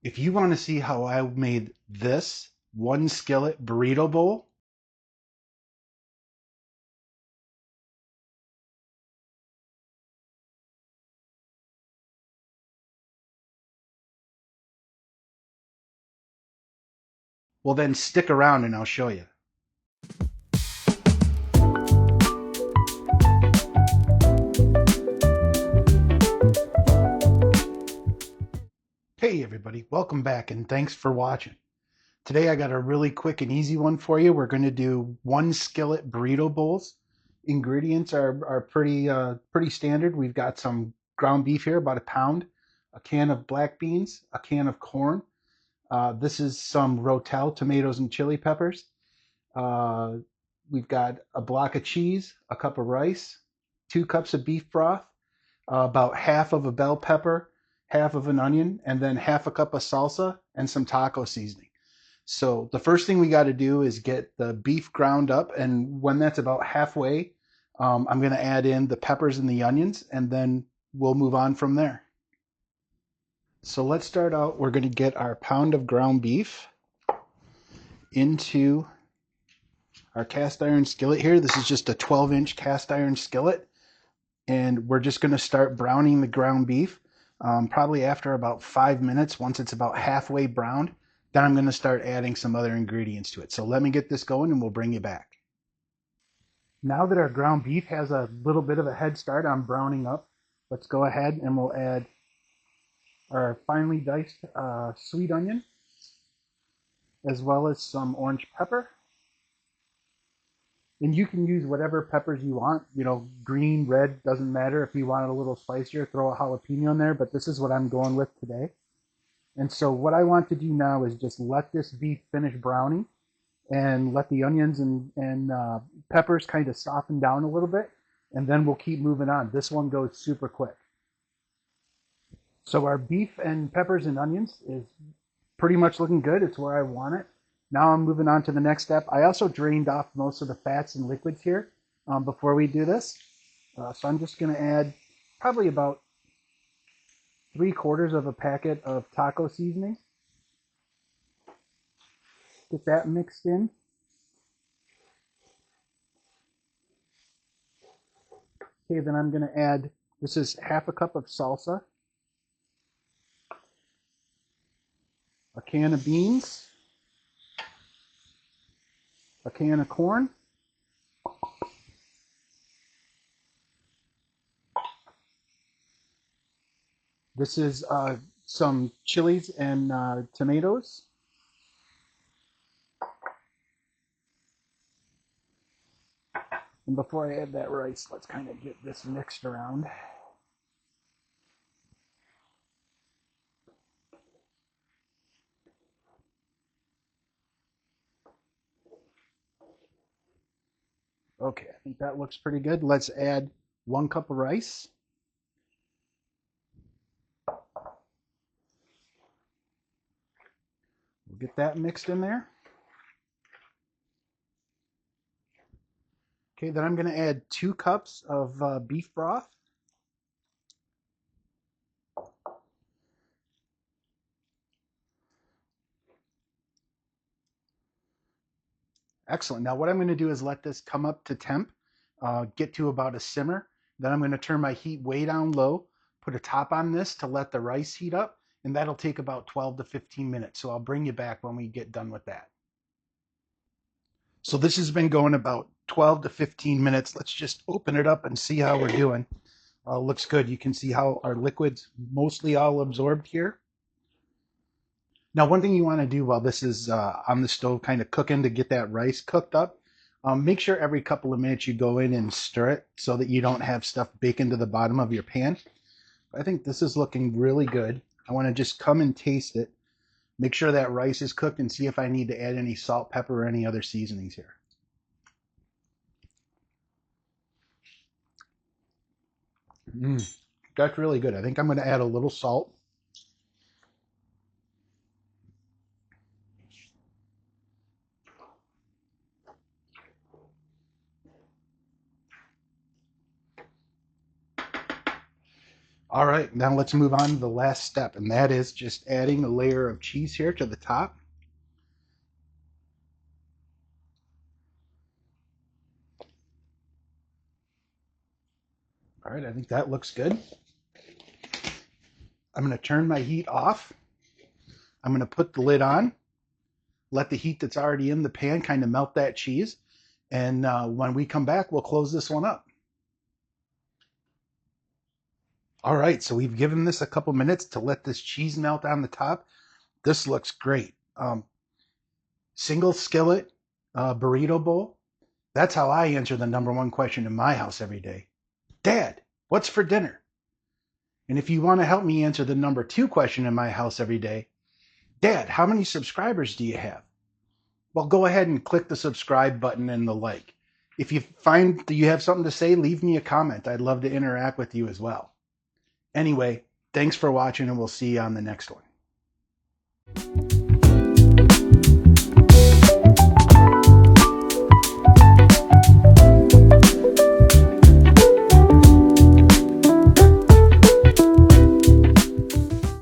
If you want to see how I made this one skillet burrito bowl, well then stick around and I'll show you. Hey everybody, welcome back and thanks for watching. Today I got a really quick and easy one for you. We're going to do one skillet burrito bowls. Ingredients are pretty standard. We've got some ground beef here, about a pound, a can of black beans, a can of corn. This is some Rotel tomatoes and chili peppers. Uh, we've got a block of cheese, a cup of rice, 2 cups of beef broth, about half of a bell pepper, half of an onion, and then half a cup of salsa and some taco seasoning. So the first thing we got to do is get the beef ground up, and when that's about halfway, I'm going to add in the peppers and the onions, and then we'll move on from there. So let's start out. We're going to get our pound of ground beef into our cast iron skillet here. This is just a 12-inch cast iron skillet, and we're just going to start browning the ground beef. Probably after about 5 minutes, once it's about halfway browned, then I'm going to start adding some other ingredients to it. So let me get this going and we'll bring you back. Now that our ground beef has a little bit of a head start on browning up, let's go ahead and we'll add our finely diced sweet onion, as well as some orange pepper. And you can use whatever peppers you want, green, red, doesn't matter. If you want it a little spicier, throw a jalapeno in there, but this is what I'm going with today. And so what I want to do now is just let this beef finish browning and let the onions and peppers kind of soften down a little bit, and then we'll keep moving on. This one goes super quick. So our beef and peppers and onions is pretty much looking good. It's where I want it. Now I'm moving on to the next step. I also drained off most of the fats and liquids here before we do this. So I'm just going to add probably about 3/4 of a packet of taco seasoning. Get that mixed in. Okay, then I'm going to add, this is half a cup of salsa, a can of beans, a can of corn, this is some chilies and tomatoes, and before I add that rice, let's kind of get this mixed around. Okay, I think that looks pretty good. Let's add 1 cup of rice. We'll get that mixed in there. Okay, then I'm going to add 2 cups of beef broth. Excellent. Now what I'm going to do is let this come up to temp, get to about a simmer. Then I'm going to turn my heat way down low, put a top on this to let the rice heat up, and that'll take about 12 to 15 minutes. So I'll bring you back when we get done with that. So this has been going about 12 to 15 minutes. Let's just open it up and see how we're doing. Looks good. You can see how our liquid's mostly all absorbed here. Now, one thing you want to do while this is on the stove kind of cooking to get that rice cooked up, make sure every couple of minutes you go in and stir it so that you don't have stuff bake into the bottom of your pan. I think this is looking really good. I want to just come and taste it, make sure that rice is cooked, and see if I need to add any salt, pepper, or any other seasonings here. That's really good. I think I'm going to add a little salt. All right, now let's move on to the last step, and that is just adding a layer of cheese here to the top. All right, I think that looks good. I'm going to turn my heat off. I'm going to put the lid on, let the heat that's already in the pan kind of melt that cheese. And when we come back, we'll close this one up. All right, so we've given this a couple minutes to let this cheese melt on the top. This looks great. Single skillet burrito bowl. That's how I answer the number one question in my house every day. Dad, what's for dinner? And if you want to help me answer the number two question in my house every day, Dad, how many subscribers do you have? Well, go ahead and click the subscribe button and the like. If you find that you have something to say, leave me a comment. I'd love to interact with you as well. Anyway, thanks for watching, and we'll see you on the next one.